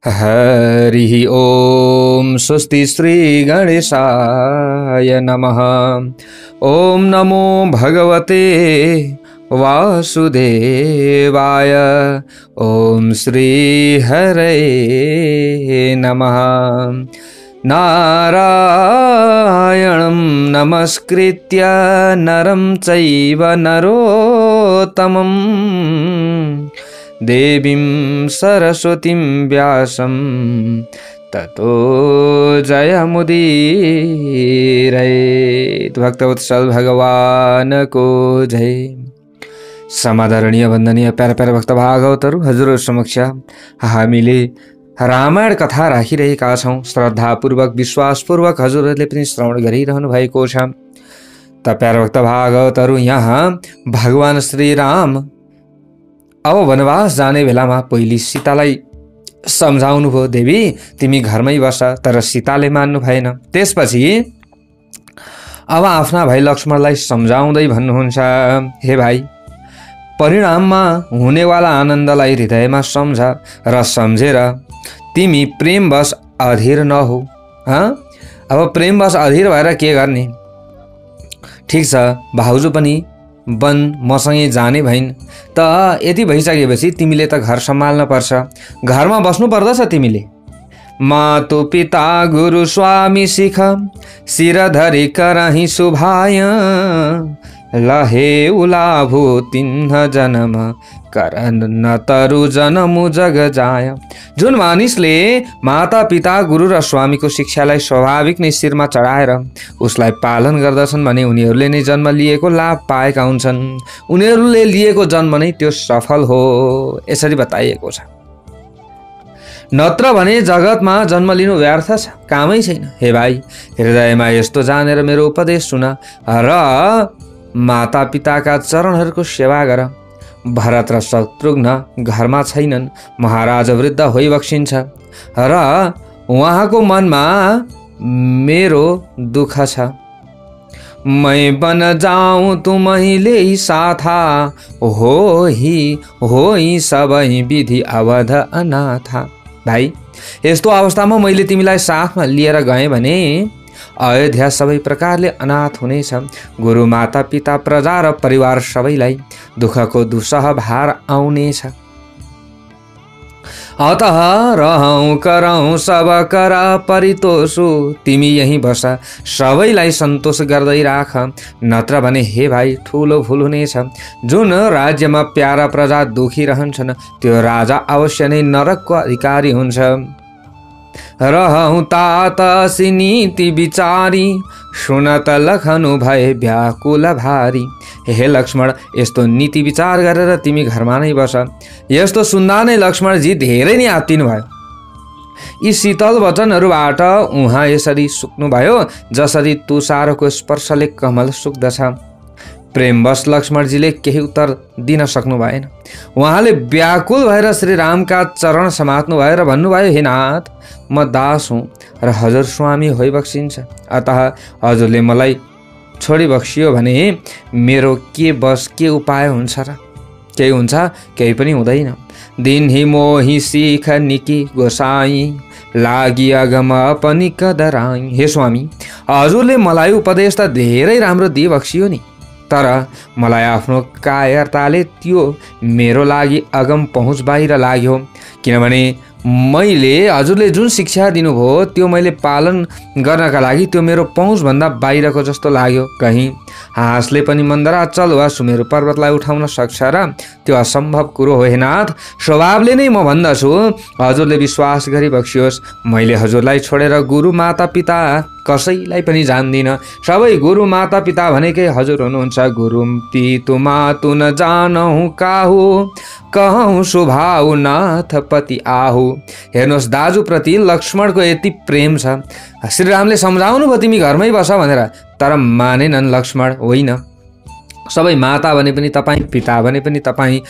हरि ओम स्वस्ति श्री गणेशाय नमः। ओम नमो भगवते वासुदेवाय। ओम श्री हरये नमः। नारायणं नमस्कृत्य नरं चैव नरोत्तमं देवीं सरस्वतीं व्यासं ततो जयमुदीरयेत्। भक्तवत्सल भगवान को जय। समादरणीय वन्दनीय प्यारा प्यारा भक्त भागवतहरू हजुरहरु समक्ष हामीले रामायण कथा राखिरहेका छौं। श्रद्धापूर्वक विश्वासपूर्वक हजुरहरूले पनि श्रवण गरिरहनु भएको छ। त प्यारा भक्त भागवतहरू, यहाँ भगवान श्री राम अब वनवास जाने बेलामा पहिले सीतालाई सम्झाउनु भयो, देवी तिमी घरमै बस। तर सीताले मान्नु भएन। त्यसपछि अब आफ्ना भाइ लक्ष्मणलाई सम्झाउँदै भन्नुहुन्छ, हे भाइ, परिणाममा हुनेवाला आनन्दलाई हृदयमा सम्झ र सम्झेर तिमी प्रेमवश अधीर नहो। अब प्रेमवश अधीर भएर के गर्ने? ठिक छ, भाउजू पनि वन मसँगै जाने भइन्। त यति भइसकेपछि तिमीले त घर सम्हाल्न पर्छ, घरमा बस्नु पर्दछ। तिमीले मातु पिता गुरु स्वामी सिख शिरधरि करहि सुभाय लहे उलाभु तिन्ह जन्म करन न तरु जनमु जग जाय। जुन मानिसले माता पिता गुरु र स्वामीको शिक्षालाई स्वाभाविक नै शिरमा चढाएर उसलाई पालन गर्दछन् भने उनीहरूले नै जन्म लिएको लाभ पाएका हुन्छन्। उनीहरूले लिएको जन्म नै त्यो सफल हो, यसरी बताइएको छ। नत्र भने जगतमा जन्म लिनु व्यर्थ छ, कामै छैन। हे भाइ, हृदयमा यस्तो जानेर मेरो उपदेश सुन र माता पिताका चरणहरूको सेवा गर। भरत र शत्रुघ्न घरमा छैनन्, महाराज वृद्ध होइबक्सिन्छ र उहाँको मनमा मेरो दुःख छ। मै बन जाऊँ तुमहिले साथा होई सबै विधि अवध अनाथा। भाइ, यस्तो अवस्थामा मैले तिमीलाई साथमा लिएर गएँ भने अयोध्या सबै प्रकारले अनाथ हुनेछ। गुरु माता पिता प्रजा र परिवार सबैलाई दुःखको दुसह भार आउनेछ। अतः रहौं करौं सब कर परितोषु, तिमी यही बस, सबैलाई सन्तोष गर्दै राख। नत्र भने हे भाइ ठुलो भुल हुनेछ। जुन राज्यमा प्यारा प्रजा दुखी रहन्छन् त्यो राजा अवश्य नै नरकको अधिकारी हुन्छ। रहौं तात नीति विचारी सुनत लखनु भए व्याकुल भारी। हे लक्ष्मण, यस्तो नीति विचार गरेर तिमी घरमा नै बस। यस्तो सुन्दा नै लक्ष्मणजी धेरै नै आत्तिनु भयो। यी शीतल वचनहरूबाट उहाँ यसरी सुक्नुभयो जसरी तुषारको स्पर्शले कमल सुक्दछ। प्रेमवश लक्ष्मणजीले केही उत्तर दिन सक्नु भएन। उहाँले व्याकुल भएर श्री रामका चरण समात्नु भयो र भन्नुभयो, हे नाथ, म दास हुँ र हजुर स्वामी होइबक्सिन्छ। अतः हजुरले मलाई छोडी बक्सियो भने मेरो के बस, के उपाय हुन्छ र? केही हुन्छ? केही पनि हुँदैन। दिन ही मोही सिख निकी गोसाई लागि अगम पनि कदराई। हे स्वामी, हजुरले मलाई उपदेश त धेरै राम्रो दिइबक्सियो नि, तर मलाई आफ्नो कायरताले त्यो मेरो लागि अगम पहुँच बाहिर लाग्यो। किनभने मैले हजुरले जुन शिक्षा दिनुभयो त्यो मैले पालन गर्नका लागि त्यो मेरो पहुँचभन्दा बाहिरको जस्तो लाग्यो। कहीँ हाँसले पनि मन्दराचल वा सुमेरु पर्वतलाई उठाउन सक्छ र? त्यो असम्भव कुरो हो। हे नाथ, स्वभावले नै म भन्दछु, हजुरले विश्वास गरिबक्सियोस्। मैले हजुरलाई छोडेर गुरु माता पिता कसैलाई पनि जान्दिनँ। सबै गुरु माता पिता भनेकै हजुर हुनुहुन्छ। गुरु पितु मातु न जानहु काहु कहौं सुभाउ नाथ पति आहु। हेर्नुहोस्, दाजुप्रति लक्ष्मणको यति प्रेम छ। श्रीरामले सम्झाउनु भयो तिमी घरमै बस भनेर, तर मानेनन् लक्ष्मण। होइन, सबै माता भने पनि तपाईँ, पिता भने पनि तपाईँ,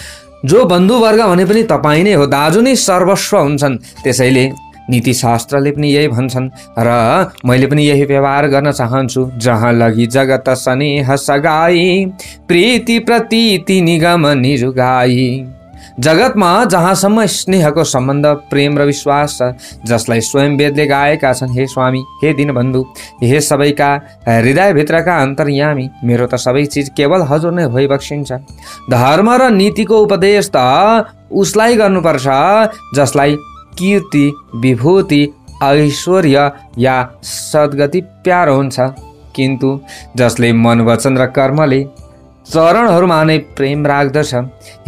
जो बन्धुवर्ग भने पनि तपाईँ नै हो। दाजु नै सर्वस्व हुन्छन्। त्यसैले नीतिशास्त्रले पनि यही भन्छन् र मैले पनि यही व्यवहार गर्न चाहन्छु। जहाँ लगी जगत स्नेह सगाई प्रीति प्रतीति निगम निजुगाई। जगतमा जहाँसम्म स्नेहको सम्बन्ध प्रेम र विश्वास छ, जसलाई स्वयं वेदले गाएका छन्, हे स्वामी, हे दीनबन्धु, हे सबैका हृदयभित्रका अन्तर्यामी, मेरो त सबै चिज केवल हजुर नै भइबक्सिन्छ। धर्म र नीतिको उपदेश त उसलाई गर्नुपर्छ जसलाई कीर्ति, विभूति, ऐश्वर्य या सद्गति प्यारो हुन्छ, किन्तु जसले मन, वचन र कर्मले चरणहरूमा नै प्रेम राख्दछ,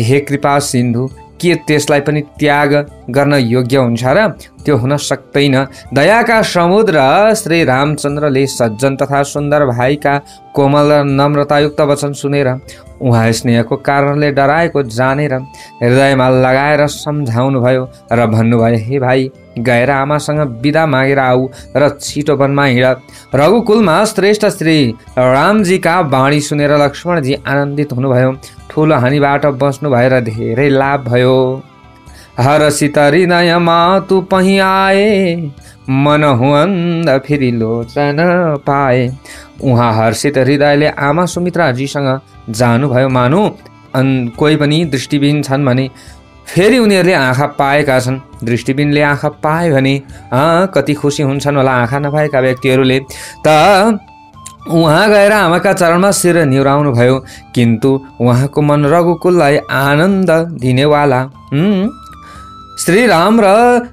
हे कृपा सिन्धु, के त्यसलाई पनि त्याग गर्न योग्य हुन्छ र? त्यो हुन सक्दैन। दयाका समुद्र श्री रामचन्द्रले सज्जन तथा सुन्दर भाइका कोमल र नम्रतायुक्त वचन सुनेर उहाँ स्नेहको कारणले डराएको जानेर हृदयमा लगाएर सम्झाउनु भयो र भन्नुभयो, हे भाइ, गएर आमासँग बिदा मागेर आऊ र छिटो वनमा हिँड। रघुकुलमा श्रेष्ठ श्री रामजीका वाणी सुनेर लक्ष्मणजी आनन्दित हुनुभयो। ठुलो हानिबाट बस्नु भएर धेरै लाभ भयो। हरसित हृदयमा तु पही आए, मन हुअन्द फेरि लोचन पाए। उहाँ हर्षित हृदयले आमा सुमित्राजीसँग जानुभयो। मानु कोही पनि दृष्टिविहीन छन् भने फेरि उनीहरूले आँखा पाएका छन्। दृष्टिविहीनले आँखा पाए भने कति खुसी हुन्छन् होला आँखा नपाएका व्यक्तिहरूले। त उहाँ गएर आमाका चरणमा शिर निहुराउनु भयो, किन्तु उहाँको मन रघुकुललाई आनन्द दिनेवाला श्री राम र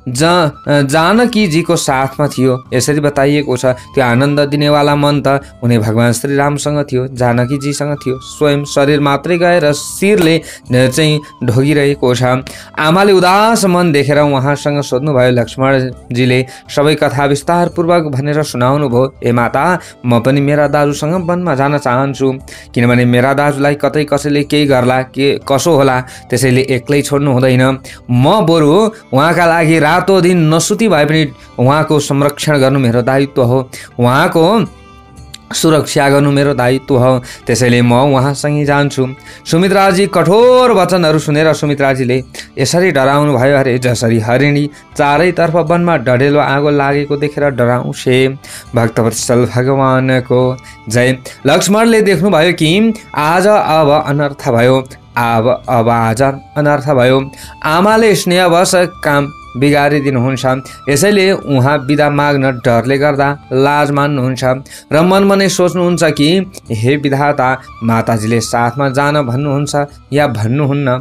जानकीजीको साथमा थियो। यसरी बताइएको छ, त्यो आनन्द दिनेवाला मन त उनी भगवान श्री रामसँग थियो, जानकीजीसँग थियो। स्वयं शरीर मात्रै गएर शिरले चाहिँ ढोगिरहेको छ। आमाले उदास मन देखेर उहाँसँग सोध्नुभयो। लक्ष्मणजीले सबै कथा विस्तारपूर्वक भनेर सुनाउनु भयो। ए माता, म पनि मेरा दाजुसँग वनमा जान चाहन्छु, किनभने मेरा दाजुलाई कतै कसैले केही गर्ला, के कसो होला, त्यसैले एक्लै छोड्नु हुँदैन। म बरु उहाँका लागि रातो दिन नसुती भए पनि उहाँको संरक्षण गर्नु मेरो दायित्व हो, उहाँको सुरक्षा गर्नु मेरो दायित्व हो। त्यसैले म उहाँसँगै जान्छु। सुमित्राजी कठोर वचनहरू सुनेर सुमित्राजीले यसरी डराउनु भयो। अरे, जसरी हरिणी चारैतर्फ वनमा डढेलो आगो लागेको देखेर डराउँछे। भक्तवत्सल भगवानको जय। लक्ष्मणले देख्नुभयो कि आज अब अनर्थ भयो, अब आज अनर्थ भयो। आमाले स्नेहवश काम बिगारिदिनुहुन्छ, यसैले उहाँ बिदा माग्न डरले गर्दा लाज मान्नुहुन्छ र मनमा नै सोच्नुहुन्छ कि हे विधाता, माताजीले साथमा जान भन्नुहुन्छ या भन्नुहुन्न।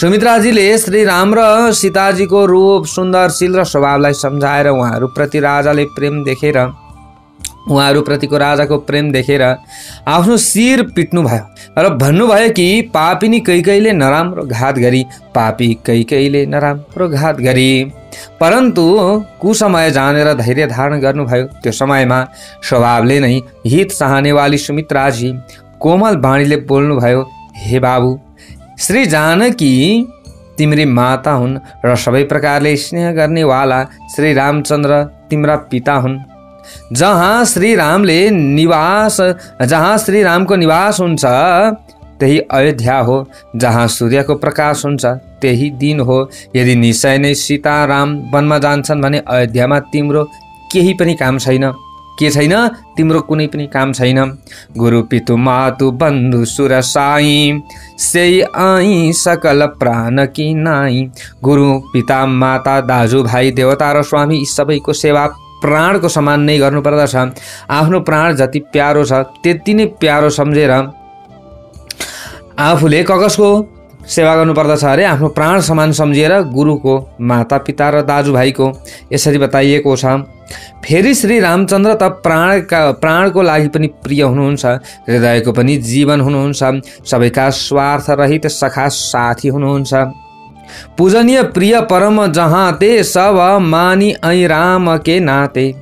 सुमित्राजीले श्री राम र सीताजीको रूप, सुन्दरशील र स्वभावलाई सम्झाएर उहाँहरूप्रतिको राजाको प्रेम देखेर आफ्नो शिर पिट्नु भयो र भन्नुभयो कि पापिनी कैकेयीले नराम्रो घात गरी, पापी कैकेयीले नराम्रो घात गरी। परन्तु कुसमय जानेर धैर्य धारण गर्नुभयो। त्यो समयमा स्वभावले नै हित चाहनेवाली सुमित्राजी कोमल वाणीले बोल्नुभयो, हे बाबु, श्री जानकी तिम्री माता हुन् र सबै प्रकारले स्नेह गर्नेवाला श्री रामचन्द्र तिम्रा पिता हुन्। जहाँ श्री रामको निवास हुन्छ त्यही अयोध्या हो, जहाँ सूर्यको प्रकाश हुन्छ त्यही दिन हो। यदि निश्चय नै सीताराम वनमा जान्छन् भने अयोध्यामा तिम्रो केही पनि काम छैन। के छैन? तिम्रो कुनै पनि काम छैन। गुरु पितु मातु बन्धु सुर साई, सेई आई सकल प्राण की नाई। गुरु, पिता, माता, दाजु, भाइ, देवता र स्वामी यी सबैको सेवा प्राणको समान नै गर्नुपर्दछ। आफ्नो प्राण जति प्यारो छ त्यति नै प्यारो सम्झेर आफूले कसको सेवा गर्नुपर्दछ अरे? आफ्नो प्राण समान सम्झिएर गुरुको, माता पिता र दाजुभाइको। यसरी बताइएको छ। फेरि श्री रामचन्द्र त प्राणको लागि पनि प्रिय हुनुहुन्छ, हृदयको पनि जीवन हुनुहुन्छ, सबैका स्वार्थ रहित सखा साथी हुनुहुन्छ। पूजनीय प्रिय परम जहाँ ते, सब मानी ऐ राम के नाते।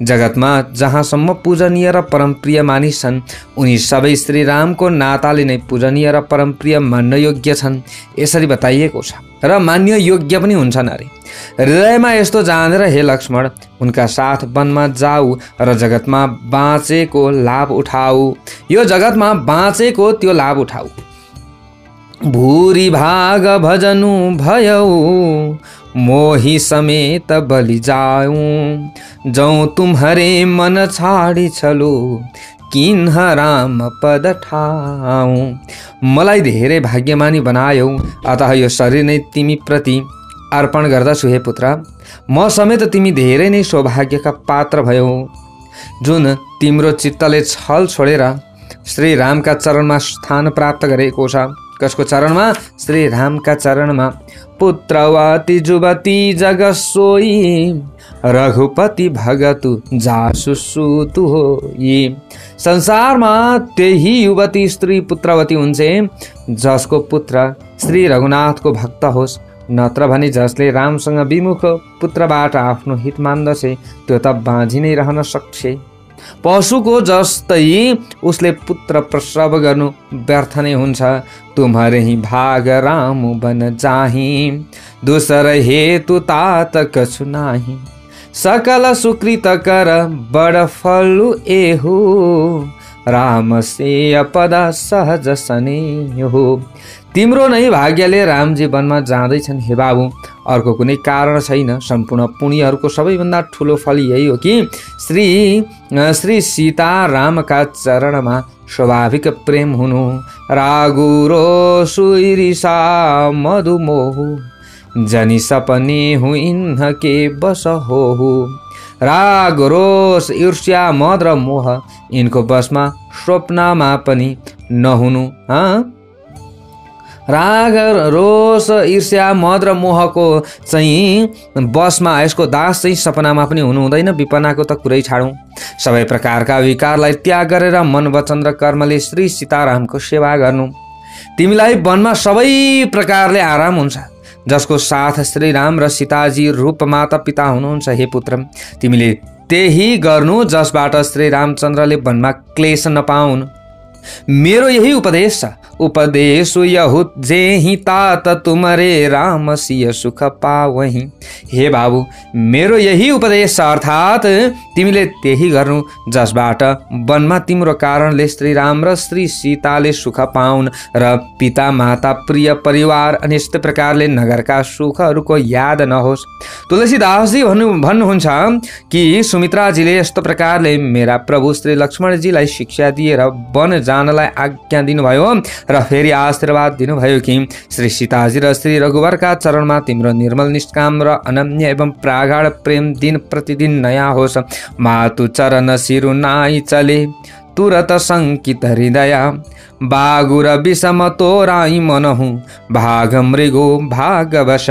जगतमा जहाँसम्म पूजनीय र परम प्रिय मानिस छन् उनी सबै श्री रामको नाताले नै पूजनीय र परम प्रिय मान्न योग्य छन्। यसरी बताइएको छ र मान्य योग्य पनि हुन्छन् अरे। हृदयमा यस्तो जानेर हे लक्ष्मण, उनका साथ वनमा जाऊ र जगतमा बाँचेको लाभ उठाऊ। यो जगतमा बाँचेको त्यो लाभ उठाऊ। भूरी भाग भजनु भयऊ, मोही समेत बलि जाऊं। जौ तुम्हारे मन छाड़ी चलो, किन्ह राम पद ठाउँ। मलाई धेरै भाग्यमानी बनायौ, अतः यो शरीर नै तिमी प्रति अर्पण गर्दछु हे पुत्र। म समेत तिमी धेरै नै सौभाग्यका पात्र भयौ। जुन तिम्रो चित्तले छल छोडेर श्री रामका चरणमा स्थान प्राप्त गरेको छ। कसको चरणमा? श्री रामका चरणमा। पुत्रवती जुवती जग सोई, रघुपति भगतु जासु सुतु होई। संसारमा त्यही युवती स्त्री पुत्रवती हुन्छ जसको पुत्र श्री रघुनाथको भक्त होस्, नत्र भने जसले रामसँग विमुख पुत्रबाट आफ्नो हित मान्दछ त्यो त बाँझी नै रहन सक्छ। पशुको जस्तै उसले पुत्र प्रसव गर्नु व्यर्थ नै हुन्छ। तुम्हारे ही भाग राम बन जाही, दूसर हेतु तात कछु नाही। सकल सुकृत कर बड़ फलु एहु, राम से अपद सहज सने हो। तिम्रो नै भाग्यले रामजी वनमा जाँदैछन् हे बाबु, अर्को कुनै कारण छैन। सम्पूर्ण पुण्यहरूको सबैभन्दा ठुलो फल यही हो कि श्री सीता रामका चरणमा स्वाभाविक प्रेम हुनु। रागु रोष ईर्षा मधुमोह, जनि सपने हु इन्ह के बस हो। राग रोष ईर्ष्या मद र मोह यिनको बसमा स्वप्नमा पनि नहुनु। राग रोष ईर्ष्या मद र मोहको चाहिँ बसमा, यसको दास चाहिँ सपनामा पनि हुनु हुँदैन। विपनाको त कुरै छाडौँ। सबै प्रकारका विकारलाई त्याग गरेर मन वचन र कर्मले श्री सीतारामको सेवा गर्नु। तिमीलाई वनमा सबै प्रकारले आराम हुन्छ। जसको साथ श्री राम र सीताजी रूप माता पिता हुनुहुन्छ हे पुत्र। तिमीले त्यही गर्नु जसबाट श्री रामचन्द्रले वनमा क्लेश नपाउन्। मेरो यही उपदेश छ। उपदेश यहु जेहि तात तुमरे राम सिय सुख पावहि। हे बाबु, मेरो यही उपदेश छ, अर्थात् तिमीले त्यही गर्नु जसबाट वनमा तिम्रो कारणले श्री राम र श्री सीताले सुख पाउन् र पिता माता प्रिय परिवार अनि यस्तै प्रकारले नगरका सुखहरूको याद नहोस्। तुलसीदासजी भन्नुहुन्छ कि सुमित्राजीले यस्तो प्रकारले मेरा प्रभु श्री लक्ष्मणजीलाई शिक्षा दिएर वन जानलाई आज्ञा दिनुभयो र फेरि आशीर्वाद दिनुभयो कि श्री सीताजी र श्री रघुवरका चरणमा तिम्रो निर्मल निष्काम र अनन्य एवं प्रागाढ प्रेम दिन प्रतिदिन नयाँ होस्। मातु चरण सिरु नाई चले, तुरत शङ्कित हृदय। बागुर विषम तोराई मनहु, भाग मृगो भागवश।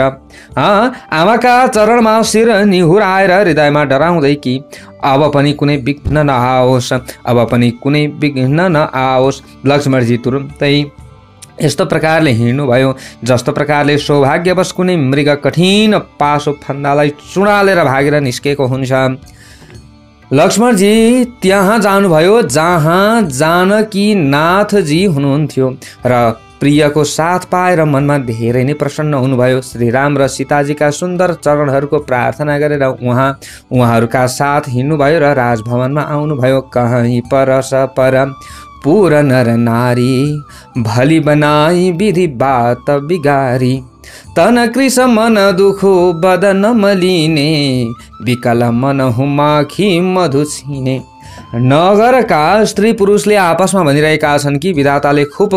आमाका चरणमा शिर निहुराएर हृदयमा डराउँदै कि अब पनि कुनै विघ्न नआओस्, अब पनि कुनै विघ्न नआओस्। लक्ष्मणजी तुरुन्तै यस्तो प्रकारले हिँड्नुभयो जस्तो प्रकारले सौभाग्यवश कुनै मृग कठिन पासो फन्दालाई चुडालेर भागेर निस्केको हुन्छ। लक्ष्मणजी त्यहाँ जानुभयो जहाँ जानकी नाथजी हुनुहुन्थ्यो र प्रियको साथ पाएर मनमा धेरै नै प्रसन्न हुनुभयो। श्री राम र सीताजीका सुन्दर चरणहरूको प्रार्थना गरेर उहाँहरूका साथ हिँड्नुभयो र राजभवनमा आउनुभयो। कहीँ परस पर पुर नर नारी, भली बनाई विधि बात बिगारी। तन कृष मन दुखो बदन मलिने, विकल मन हुमाखी मधु छिने। नगरका स्त्री पुरुषले आपसमा भनिरहेका छन् कि विधाताले खुब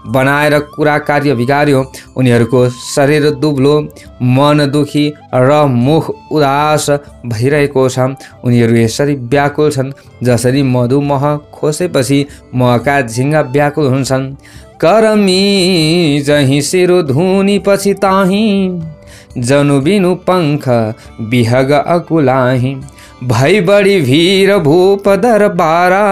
बनाएर कुरा कार्य बिगार्यो। उनीहरूको शरीर दुब्लो, मन दुखी र मुख उदास भइरहेको छ। उनीहरू यसरी व्याकुल छन् जसरी मधुमह खोसेपछि महका झिङ्गा व्याकुल हुन्छन्। करमी जही सिरु धुनी पछि ताही, जनु बिनु पंख बिहग अकुलाही। भई बढी भीर भूप दरबारा,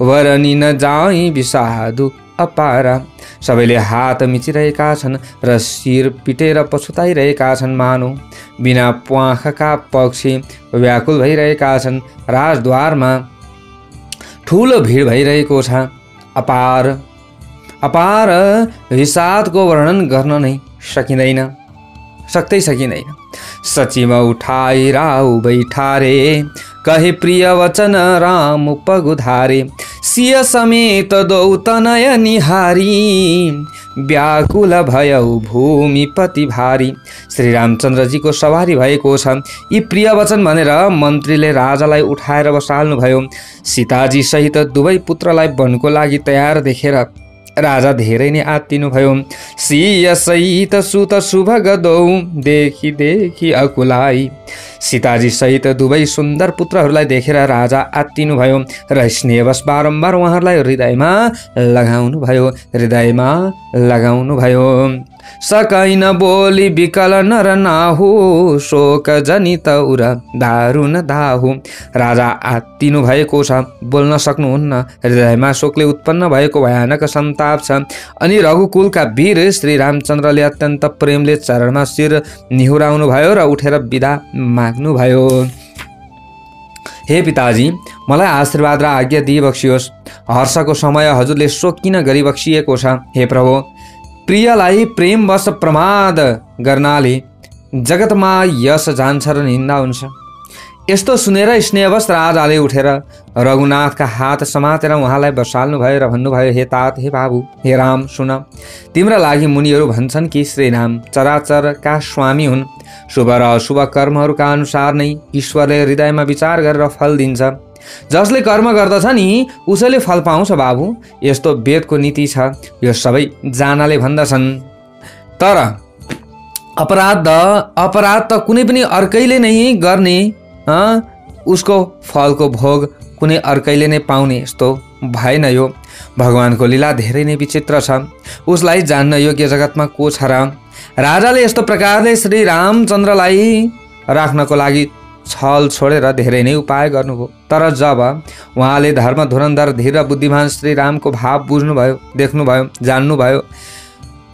वरनी न जाई विषादु अपारा। सबैले हात मिचिरहेका छन् र शिर पिटेर पछुताइरहेका छन्। मानौ बिना प्वाखका पक्षी व्याकुल भइरहेका छन्। राजद्वारमा ठुलो भिड भइरहेको छ। अपार अपार विषादको वर्णन गर्न नै सकिँदैन। सचिव उठाई राउ बैठारे, कहे प्रिय वचन राम पगुधारे। सिय समेत दौ तनय निहारी व्याकुल भयौ भूमिपति भारी। श्री रामचन्द्रजीको सवारी भएको छ। यी प्रिय वचन भनेर मन्त्रीले राजालाई उठाएर बसाल्नुभयो। सीताजी सहित दुवै पुत्रलाई वनको लागि तयार देखेर राजा धेरै नै आत्तिनुभयो। सिय सहित सुत सुभग दौ देखि देखि अकुलाई। सीताजी सहित दुवै सुन्दर पुत्रहरूलाई देखेर राजा आत्तिनुभयो र स्नेहवश बारम्बार उहाँहरूलाई हृदयमा लगाउनुभयो। सकैन बोली विकल नर नाहु शोक जनित उर दारुण दाहु। राजा आत्तिनु भएको छ, बोल्न सक्नुहुन्न। हृदयमा शोकले उत्पन्न भएको भयानक सन्ताप छ। अनि रघुकुलका वीर श्री रामचन्द्रले अत्यन्त प्रेमले चरणमा शिर निहुराउनु भयो र उठेर बिदा माग्नुभयो। हे पिताजी, मलाई आशीर्वाद र आज्ञा दिइबक्सियोस्। हर्षको समय हजुरले शोक किन गरिबक्सिएको छ? हे प्रभु, प्रियलाई प्रेमवश प्रमाद गर्नाले जगतमा यश जान्छ र निन्दा हुन्छ। यस्तो सुनेर स्नेहवश राजाले उठेर रघुनाथका हात समातेर उहाँलाई बसाल्नुभयो र भन्नुभयो, हे तात, हे बाबु, हे राम, सुन। तिम्रा लागि मुनिहरू भन्छन् कि श्रीराम चराचरका स्वामी हुन्। शुभ र अशुभ कर्महरूका अनुसार नै ईश्वरले हृदयमा विचार गरेर फल दिन्छ। जसले कर्म गर्दछ नि उसैले फल पाउँछ बाबु। यस्तो वेदको नीति छ, यो सबै जानाले भन्दछन्। तर अपराध त कुनै पनि अर्कैले नै गर्ने, उसको फलको भोग कुनै अर्कैले नै पाउने, यस्तो भएन। यो भगवानको लीला धेरै नै विचित्र छ, उसलाई जान्न योग्य जगतमा को छ र? राजाले यस्तो प्रकारले श्री रामचन्द्रलाई राख्नको लागि छल छोडेर धेरै नै उपाय गर्नुभयो। तर जब उहाँले धर्म धुरन्धर धीर बुद्धिमान श्री रामको भाव बुझ्नुभयो, देख्नुभयो, जान्नुभयो,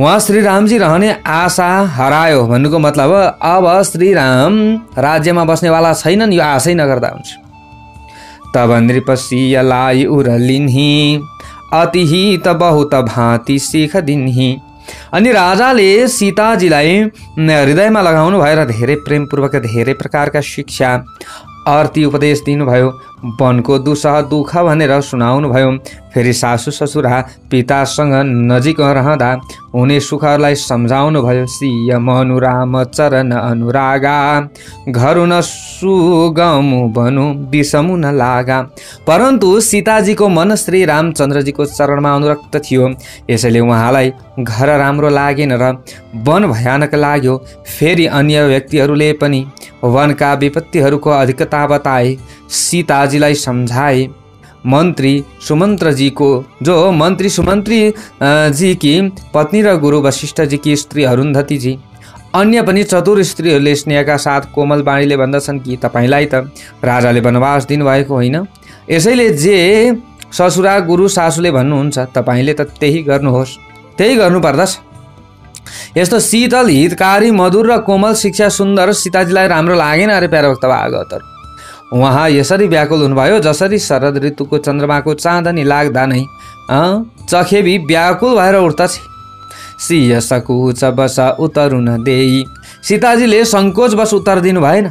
उहाँ श्री रामजी रहने आशा हरायो। भन्नुको मतलब अब श्री राम राज्यमा बस्नेवाला छैनन्, यो आशै नगर्दा हुन्छ। तब नृपसियलाई उरलिन्ही अतिही त बहुत भाँति सिख दिन्ही। अनि राजाले सीताजीलाई हृदयमा लगाउनु भएर धेरै प्रेमपूर्वक धेरै प्रकारका शिक्षा आरती उपदेश दिनुभयो। वनको दुसह दुःख भनेर सुनाउनु भयो। फेरि सासु ससुरा पितासँग नजिक रहँदा हुने सुखहरूलाई सम्झाउनु भयो। सिय मनु राम चरण अनुरागा घरु न सुगमु बनु विषमु न लागा। परन्तु सीताजीको मन श्री रामचन्द्रजीको चरणमा अनुरक्त थियो, यसैले उहाँलाई घर राम्रो लागेन र वन भयानक लाग्यो। फेरि अन्य व्यक्तिहरूले पनि वनका विपत्तिहरूको अधिकता बताए, सीताजीलाई सम्झाए। मंत्री सुमंत्री जी की पत्नी र गुरु वशिष्ठ जी की स्त्री अरुन्धती जी, अन्य पनि चतुर स्त्रीहरूले स्नेहका साथ कोमल बाणीले भन्दछन् कि तपाईलाई त राजाले वनवास दिनुभएको होइन, यसैले जे ससुरा गुरु सासुले भन्नुहुन्छ तपाईले त त्यही गर्नुहोस्, त्यही गर्नुपर्दछ। यस्तो शीतल हितकारी मधुर र कोमल शिक्षा सुन्दर सीताजीलाई राम्रो लागेन अरे प्यारो भक्त भागवतहरु। उहाँ यसरी व्याकुल हुनुभयो जसरी शरद ऋतुको चन्द्रमाको चाँदनी लाग्दा नै चखेबी व्याकुल भएर उठ्दछ। सिय सकुच बस उतरु न देई, सीताजीले संकोच बस उत्तर दिनु भएन।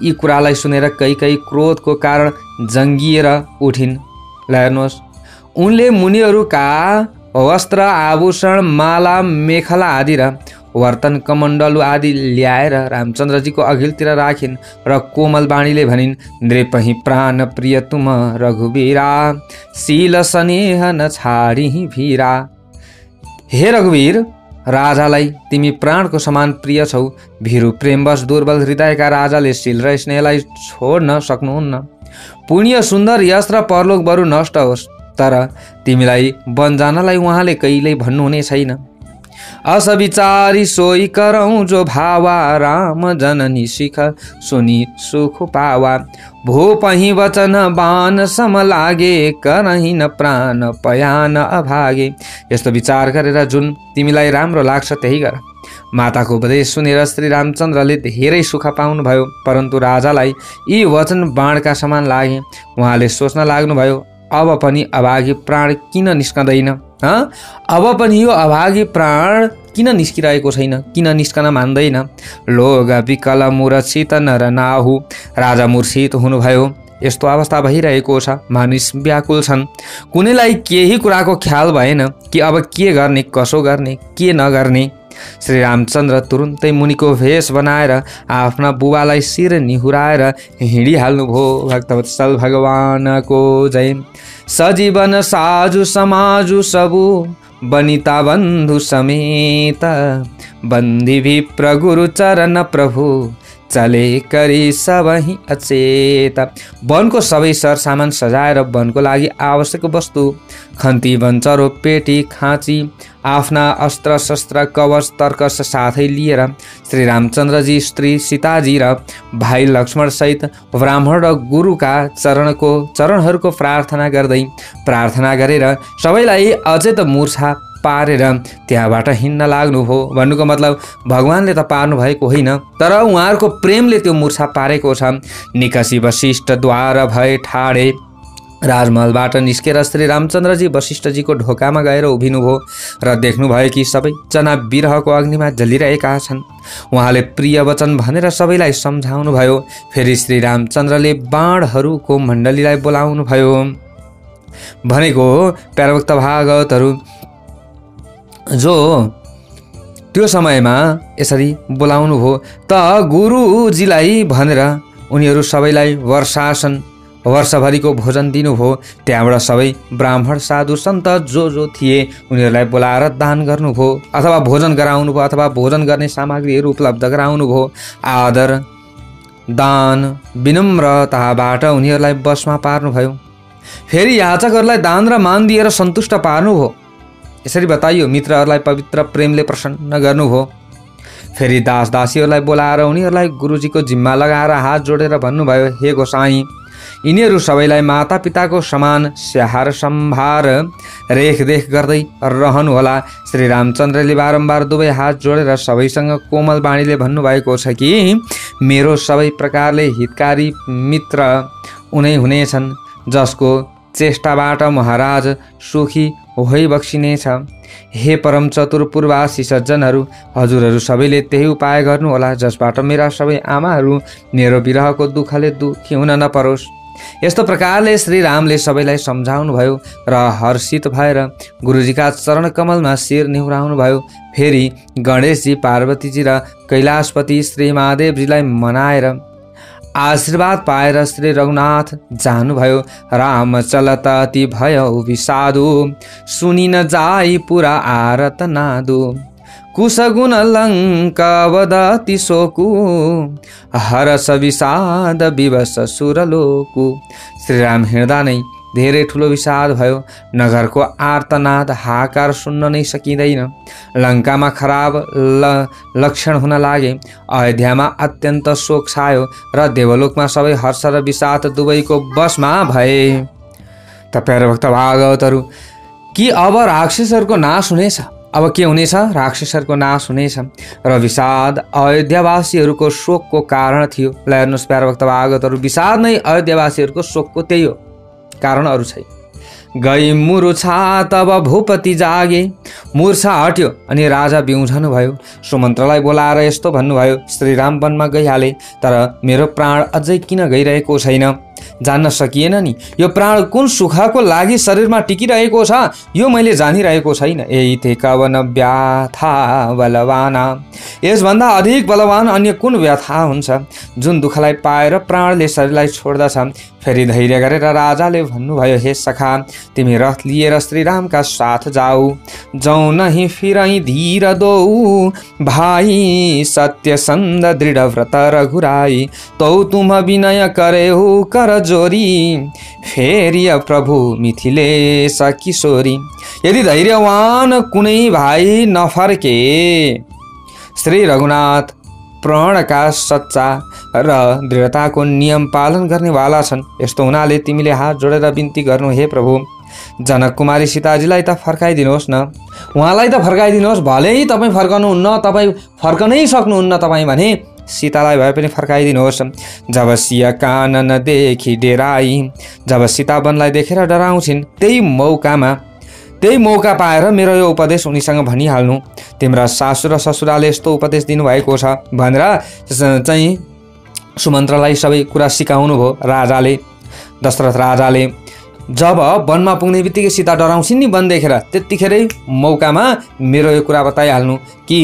यी कुरालाई सुनेर कैकै क्रोधको कारण जङ्गिएर उठिन्। हेर्नुहोस्, उनले मुनिहरूका वस्त्र आभूषण माला मेखला आदि र वर्तन कमण्डलु आदि ल्याएर रामचन्द्रजीको अघिल्तिर राखिन् र कोमल बाणीले भनिन्, नृपहि प्राण प्रिय तुम रघुवीरा, शील स्नेह न छाडिहि भीरा। हे रघुवीर, राजालाई तिमी प्राणको समान प्रिय छौ। भिरु प्रेमवश दुर्बल हृदयका राजाले शील र स्नेहलाई छोड्न सक्नुहुन्न। पुण्य सुन्दर यश र परलोक बरु नष्ट होस्, तर तिमीलाई वन जानलाई उहाँले कहिल्यै भन्नुहुने छैन। अस विचारी सोई करौं जो भावा, राम जननी शिख सुनि सुख पावा। भूपहि वचन बान सम लागे, करहि न प्राण पयान अभागे। यस्तो विचार गरेर जुन तिमीलाई राम्रो लाग्छ त्यही गर। माताको उपदेश सुनेर श्री रामचन्द्रले धेरै सुख पाउनुभयो, परन्तु राजालाई यी वचन बाणका समान लागे। उहाँले सोच्न लाग्नुभयो, अब पनि अभागी प्राण किन निस्कँदैन? अब पनि यो अभागी प्राण किन निस्किरहेको छैन, किन निस्कन मान्दैन? लोग विकल मूर्छित नर नाहु, राजा मूर्छित हुनुभयो। यस्तो अवस्था भइरहेको छ। मानिस व्याकुल छन्, कुनैलाई केही कुराको ख्याल भएन कि अब के गर्ने, कसो गर्ने, के नगर्ने। श्री रामचन्द्र तुरुन्तै मुनिको भेष बनाएर आफ्ना बुबालाई शिर निहुराएर हिँडिहाल्नुभयो। भक्तवत्सल भगवानको जय। सजीवन साजु समाजु सबु बनिता बन्धु समेत, बन्दी विप्र गुरु चरण प्रभु चले करी सबही अचेत। वनको सबै सरसामान सजाएर वनको लागि आवश्यक वस्तु खन्ती वनचरो पेटी खाँची आफ्ना अस्त्र शस्त्र कवच तर्कस साथै लिएर श्री रामचन्द्रजी स्त्री सीताजी र भाइ लक्ष्मण सहित ब्राह्मण र गुरुका चरणहरूको प्रार्थना गरेर सबैलाई अचेत मूर्छा पारेर त्यहाँबाट हिँड्न लाग्नुभयो। भन्नुको मतलब भगवानले त पार्नु भएको होइन, तर उहाँहरूको प्रेमले त्यो मूर्छा पारेको छ। निकसी वशिष्ठ द्वार भए ठाडे, राजमहलबाट निस्केर श्री रामचन्द्रजी वशिष्ठजीको ढोकामा गएर उभिनुभयो र देख्नुभयो कि सबैजना विरहको अग्निमा जलिरहेका छन्। उहाँले प्रिय वचन भनेर सबैलाई सम्झाउनु भयो। फेरि श्री रामचन्द्रले बाणहरूको मण्डलीलाई बोलाउनु भयो। भनेको प्यारभक्त भागवतहरू जो त्यो समयमा यसरी बोलाउनु भयो त गुरुजीलाई भनेर उनीहरू सबैलाई वर्षभरिको भोजन दिनुभयो। त्यहाँबाट सबै ब्राह्मण साधु सन्त जो थिए उनीहरूलाई बोलाएर दान गर्नुभयो अथवा भोजन गराउनु भयो अथवा भोजन गर्ने सामग्रीहरू उपलब्ध गराउनु भयो। आदर दान विनम्रताबाट उनीहरूलाई बसमा पार्नुभयो। फेरि याचकहरूलाई दान र मान दिएर सन्तुष्ट पार्नुभयो। यसरी बताइयो मित्रहरूलाई पवित्र प्रेमले प्रसन्न गर्नुभयो। फेरि दास दासीहरूलाई बोलाएर उनीहरूलाई गुरुजीको जिम्मा लगाएर हात जोडेर भन्नुभयो, हे गोसाई, यिनीहरू सबैलाई माता पिताको समान स्याहार सम्भार रेखदेख गर्दै रहनुहोला। श्री रामचन्द्रले बारम्बार दुवै हात जोडेर सबैसँग कोमल बाणीले भन्नुभएको छ कि मेरो सबै प्रकारले हितकारी मित्र उनै हुनेछन्, जसको चेष्टाबाट महाराज सुखी होइ बक्सिनेछ। हे परम चतुर पूर्वासी सज्जनहरू, हजुरहरू सबैले त्यही उपाय गर्नुहोला जसबाट मेरा सबै आमाहरू मेरो विरहको दुःखले दुःखी हुन नपरोस्। यस्तो प्रकारले श्री रामले सबैलाई सम्झाउनु भयो र हर्षित भएर गुरुजीका चरण कमलमा शिर निहुराउनु भयो। फेरि गणेशजी, पार्वतीजी र कैलाशपति श्री महादेवजीलाई मनाएर आशीर्वाद पाएर श्री रघुनाथ जानुभयो। राम चलत अति भयो विषादु, सुनि न जाई पुरा आरत नादु। कुशगुण लङ्क वदति शोकु, हरस विषाद विवश सुरलोकु। श्रीराम हिँड्दा नै धेरै ठुलो विषाद भयो। नगरको आर्तनाद हाकार सुन्न नै सकिँदैन। लङ्कामा खराब लक्षण हुन लागे। अयोध्यामा अत्यन्त शोक छायो र देवलोकमा सबै हर्ष र विषाद दुवैको बसमा भए। त प्यारे भक्त भागवतहरू, कि अब राक्षसहरूको नाश हुनेछ? अब के हुनेछ? राक्षसहरूको नाश हुनेछ र विषाद अयोध्यावासीहरूको शोकको कारण थियो। ल हेर्नुहोस् प्यारे भक्त भागवतहरू, विषाद नै अयोध्यावासीहरूको शोकको त्यही हो, कारण अरू छैन। गई मुरुछा तब भूपति जागे, मूर्छा हट्यो अनि राजा बिउझनु भयो। सुमन्त्रलाई बोलाएर यस्तो भन्नुभयो, श्रीराम वनमा गइहाले, तर मेरो प्राण अझै किन गइरहेको छैन? जान्न सकिएन नि, यो प्राण कुन सुखको लागि शरीरमा टिकिरहेको छ यो मैले जानिरहेको छैन। यही थे कवन व्याथा बलवाना, यसभन्दा अधिक बलवान अन्य कुन व्यथा हुन्छ जुन दुःखलाई पाएर प्राणले शरीरलाई छोड्दछ। फेरि धैर्य गरेर राजाले भन्नुभयो, हे सखा, तिमी रथ लिएर श्रीरामका साथ जाऊ, जाऊ नहीं फिरई धीर दो भाई, सत्य संद दृढ़ व्रत रघुराई, तौ तुम विनय करे हो कर जोरी, फेरि प्रभु मिथिलेश किशोरी। यदि धैर्यवान कुनै भाइ नफर्के, श्री रघुनाथ प्रणका सच्चा र दृढताको नियम पालन गर्नेवाला छन्। यस्तो हुनाले तिमीले हात जोडेर बिन्ती गर्नु, हे प्रभु, जनक कुमारी सीताजीलाई त फर्काइदिनुहोस् न, उहाँलाई त फर्काइदिनुहोस्। भलै तपाईँ फर्कनुहुन्न, तपाईँ फर्कनै सक्नुहुन्न तपाईँ भने सीतालाई भए पनि फर्काइदिनुहोस्। जब सिया कानन देखि डेराई, जब सीता वनलाई देखेर डराउँछिन्, त्यही मौका पाएर मेरो यो उपदेश उनीसँग भनिहाल्नु। तिम्रा सासु र ससुराले यस्तो उपदेश दिनुभएको छ भनेर चाहिँ सुमन्त्रलाई सबै कुरा सिकाउनु भयो राजाले। दशरथ राजाले जब वनमा पुग्ने बित्तिकै सीता डराउँछिन् नि वन देखेर, त्यतिखेरै मौकामा मेरो यो कुरा बताइहाल्नु कि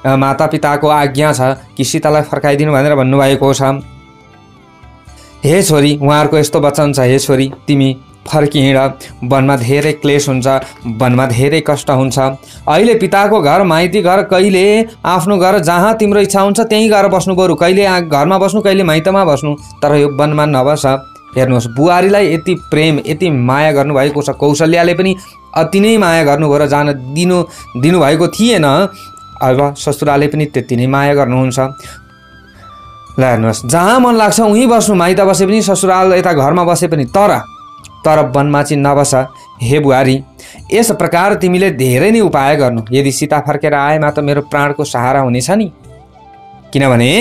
मातापिताको आज्ञा छ कि सीतालाई फर्काइदिनु भनेर भन्नुभएको छ। हे छोरी, उहाँहरूको यस्तो वचन छ, हे छोरी तिमी फर्किहिँड, वनमा धेरै क्लेश हुन्छ, वनमा धेरै कष्ट हुन्छ। अहिले पिताको घर माइती घर, कहिले आफ्नो घर जहाँ तिम्रो इच्छा हुन्छ त्यहीँ गएर बस्नु, बरु कहिले घरमा बस्नु कहिले माइतमा बस्नु, तर यो वनमा नबस। हेर्नुहोस्, बुहारीलाई यति प्रेम यति माया गर्नुभएको छ, कौशल्याले पनि अति नै माया गर्नुभयो र जान दिनुभएको थिएन। अब ससुराले पनि त्यति नै माया गर्नुहुन्छ। ल हेर्नुहोस्, जहाँ मन लाग्छ उहीँ बस्नु, माइत बसे पनि ससुराल यता घरमा बसे पनि, तर वनमा चाहिँ नबस हे बुहारी। यस प्रकार तिमीले धेरै नै उपाय गर्नु, यदि सीता फर्केर आएमा त मेरो प्राणको सहारा हुनेछ नि, किनभने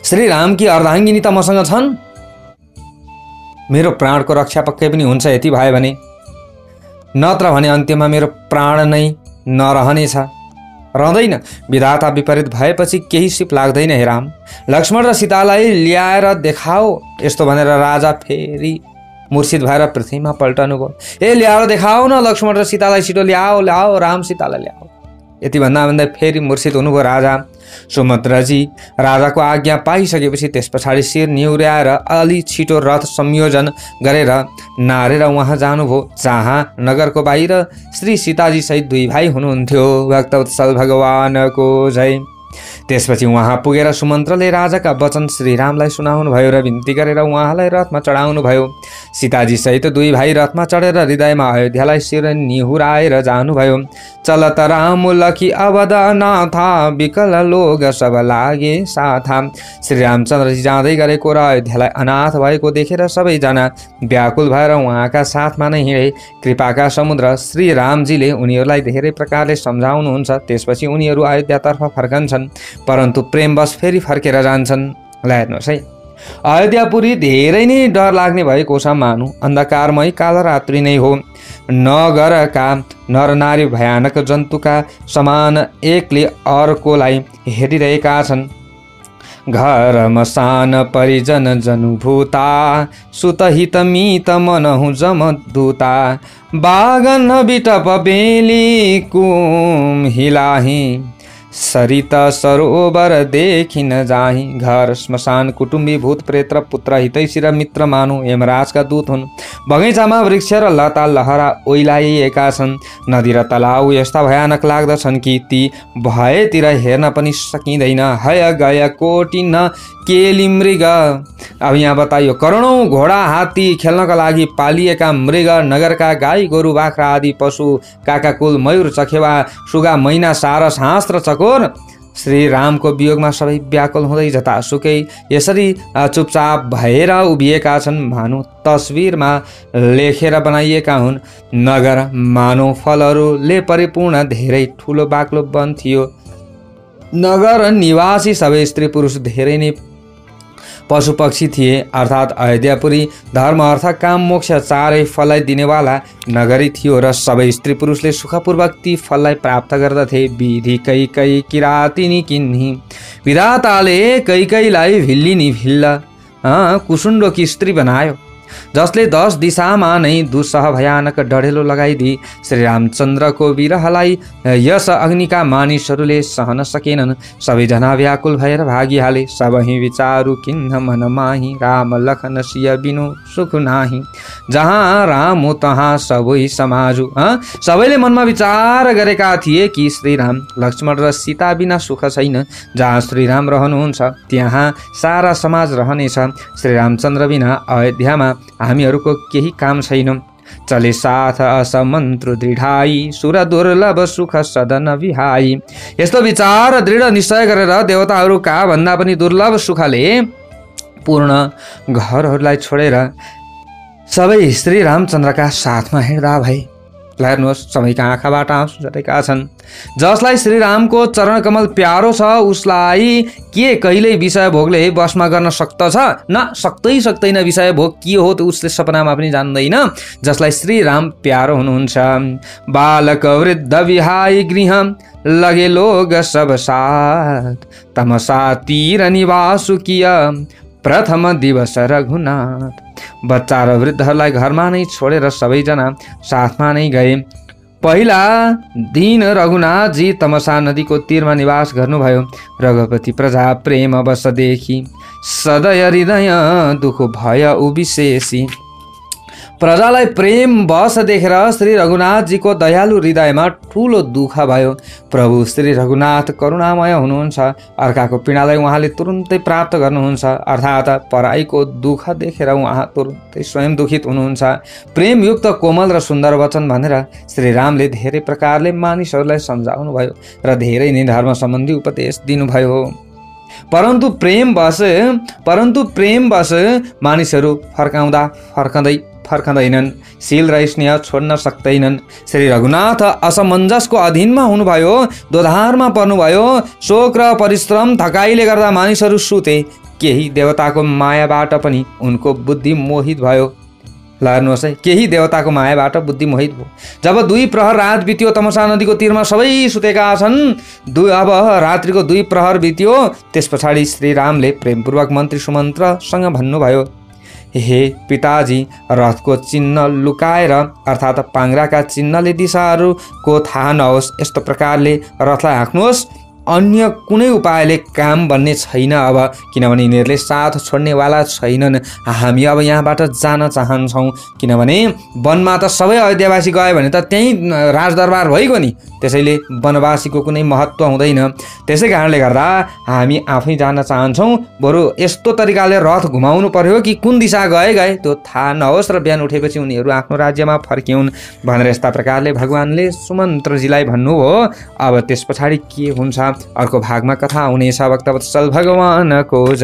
श्रीरामकी अर्धाङ्गिनी त मसँग छन्, मेरो प्राणको रक्षा पक्कै पनि हुन्छ यति भयो भने, नत्र भने अन्त्यमा मेरो प्राण नै नरहनेछ, रहँदैन। विधाता विपरीत भएपछि केही सिप लाग्दैन हे राम। लक्ष्मण र सीतालाई ल्याएर देखाओ, यस्तो भनेर राजा फेरि मूर्छित भएर पृथ्वीमा पल्टनु भयो। ए ल्याएर देखाओ न लक्ष्मण र सीतालाई, छिटो ल्याओ ल्याओ, राम सीतालाई ल्याओ। यति भन्दा फेरि मूर्छित हुनुभयो राजा। सुमन्त्रजी राजाको आज्ञा पाइसकेपछि त्यस पछाडि शिर निहुर्याएर अलि छिटो रथ संयोजन गरेर नारेर उहाँ जानुभयो, जहाँ नगरको बाहिर श्री सीताजी सहित दुई भाइ हुनुहुन्थ्यो। भक्तवत्सल भगवानको जय। त्यसपछि उहाँ पुगेर सुमन्त्रले राजाका वचन श्रीरामलाई सुनाउनु भयो र बिन्ती गरेर उहाँलाई रथमा चढाउनु भयो। सीताजी सहित दुई भाइ रथमा चढेर हृदयमा अयोध्यालाई शिर निहुराएर जानुभयो। चलत राम लखी अवध नाथा, विकल लोग सब लागे साथा। श्री रामचन्द्रजी जाँदै गरेको र अयोध्यालाई अनाथ भएको देखेर सबैजना व्याकुल भएर उहाँका साथमा नै हिँडे। कृपाका समुद्र श्री रामजीले उनीहरूलाई धेरै प्रकारले सम्झाउनुहुन्छ। त्यसपछि उनीहरू अयोध्यातर्फ फर्कन्छन्, परन्तु प्रेमवश फेरि फर्केर जान्छन्। ल हेर्नुहोस् है, अयोध्यापुरी धेरै नै डर लाग्ने भएको छ, मानु अन्धकारमय कालरात्रि नै हो। नगरका नरनारी भयानक जन्तुका समान एकले अर्कोलाई हेरिरहेका छन्। घर मसान परिजन जनुभूता, सुतहित मीत मनहु जमदूता। बागन बिटप बेली कुम हिलाही, सरित सरोवर देखिन जाही। घर श्मशान कुटुम्बी भूत प्रेत र पुत्र हितैषी र मित्र मानु यमराजका दूत हुन्। बगैँचामा वृक्ष र लता लहरा ओइलाइएका छन्। नदी र तलाउ यस्ता भयानक लाग्दछन् कि ती भएतिर हेर्न पनि सकिँदैन। हय गय कोटि न केली मृग। अब यहाँ बताइयो, करोडौँ घोडा हात्ती खेल्नका लागि पालिएका मृग, नगरका गाई गोरु बाख्रा आदि पशु, काकाकुल मयूर चखेवा सुगा मैना सारस हाँस र चकोर श्री रामको वियोगमा सबै व्याकुल हुँदै जतासुकै यसरी चुपचाप भएर उभिएका छन्। मानव तस्बिरमा लेखेर बनाइएका हुन्। नगर मानव फलहरूले परिपूर्ण धेरै ठुलो बाक्लो वन थियो। नगर निवासी सबै स्त्री पुरुष धेरै नै पशु पक्षी थिए, अर्थात् अयोध्यापुरी धर्म अर्थ काम मोक्ष चारै फललाई दिनेवाला नगरी थियो र सबै स्त्री पुरुषले सुखपूर्वक ती फललाई प्राप्त गर्दथे। विधि कैकै किरातिनी किन्ही, विधाताले कैकैलाई भिल्लिनी भिल्ल कुसुण्डोकी स्त्री बनायो, जसले 10 दिशामा नै दुस्सह भयानक डढेलो लगाइदिए। श्री रामचन्द्रको विरहलाई यस अग्निका मानिसहरूले सहन सकेनन्। सबैजना व्याकुल भएर भागिहाले। सबही विचारु किन्न मन माही, राम लखन सिय बिनु सुख नाही। जहाँ राम हो तहाँ सबै समाजु। सबैले मनमा विचार गरेका थिए कि श्रीराम लक्ष्मण र सीता बिना सुख छैन। जहाँ श्रीराम रहनुहुन्छ त्यहाँ सारा समाज रहनेछ। श्री रामचन्द्र बिना अयोध्यामा हामीहरूको केही काम छैन। चले साथ असमन्त्र दृढाई, सुर दुर्लभ सुख सदन विहाई। यस्तो विचार दृढ निश्चय गरेर देवताहरूका भन्दा पनि दुर्लभ सुखले पूर्ण घरहरूलाई छोडेर सबै श्री रामचन्द्रका साथमा हिँड्दा भए। हेर्नुहोस्, सबैका आँखाबाट आँसु झरेका छन्। जसलाई श्रीरामको चरण कमल प्यारो छ उसलाई के कहिल्यै विषय भोगले बसमा गर्न सक्दछ? न, सक्दैन। विषय भोग के हो त उसले सपनामा पनि जान्दैन। जसलाई श्रीराम प्यारो हुनुहुन्छ। बालक वृद्ध विहाई गृह, लगे लोग सब साथ, तमसा तीर निवासु किया, प्रथम दिवस रघुनाथ। बच्चा र वृद्धहरूलाई घरमा नै छोडेर सबैजना साथमा नै गए। पहिला दिन रघुनाथजी तमसा नदीको तीरमा निवास गर्नुभयो। रघुपति प्रजा प्रेम बस देखी सदय हृदय दुख भय उविशेषी। प्रजालाई प्रेम बस देखेर श्री रघुनाथजीको दयालु हृदयमा ठुलो दुःख भयो। प्रभु श्री रघुनाथ करुणामय हुनुहुन्छ। अर्काको पीडालाई उहाँले तुरुन्तै प्राप्त गर्नुहुन्छ, अर्थात् पराईको दुःख देखेर उहाँ तुरुन्तै स्वयं दुखित हुनुहुन्छ। प्रेमयुक्त कोमल र सुन्दर वचन भनेर श्री रामले धेरै प्रकारले मानिसहरूलाई सम्झाउनु भयो र धेरै नै धर्म सम्बन्धी उपदेश दिनुभयो। परन्तु प्रेमवश मानिसहरू फर्कँदैनन्, शील र स्नेह छोड्न सक्दैनन्। श्री रघुनाथ असमञ्जसको अधीनमा हुनुभयो, दोधारमा पर्नुभयो। शोक र परिश्रम थकाइले गर्दा मानिसहरू सुते। केही देवताको मायाबाट पनि उनको बुद्धि मोहित भयो। ल हेर्नुहोस् है, केही देवताको मायाबाट बुद्धि मोहित भयो। जब 2 प्रहर रात बित्यो, तमसा नदीको तीरमा सबै सुतेका छन्। अब रात्रिको 2 प्रहर बित्यो। त्यस पछाडि श्री रामले प्रेमपूर्वक मन्त्री सुमन्त्रसँग भन्नुभयो, हे पिताजी, रथको चिन्ह लुकाएर अर्थात् पाङ्ग्राका चिन्हले दिशाहरूको थाहा नहोस्, यस्तो प्रकारले रथलाई हाँक्नुहोस्। अन्य कुनै उपायले काम बन्ने छैन अब, किनभने यिनीहरूले साथ छोड्नेवाला छैनन्। हामी अब यहाँबाट जान चाहन्छौँ, किनभने वनमा त सबै अयोध्यावासी गयो भने त त्यहीँ राजदरबार भइगयो नि। त्यसैले वनवासीको कुनै महत्त्व हुँदैन। त्यसै कारणले गर्दा हामी आफै जान चाहन्छौँ। बरु यस्तो तरिकाले रथ घुमाउनु पर्यो कि कुन दिशा गए त्यो थाहा नहोस् र बिहान उठेपछि उनीहरू आफ्नो राज्यमा फर्किउन् भनेर यस्ता प्रकारले भगवानले सुमन्त्रजीलाई भन्नुभयो। अब त्यस पछाडि के हुन्छ अर्को भागमा कथा हुनेछ। भक्तवत्सल भगवानको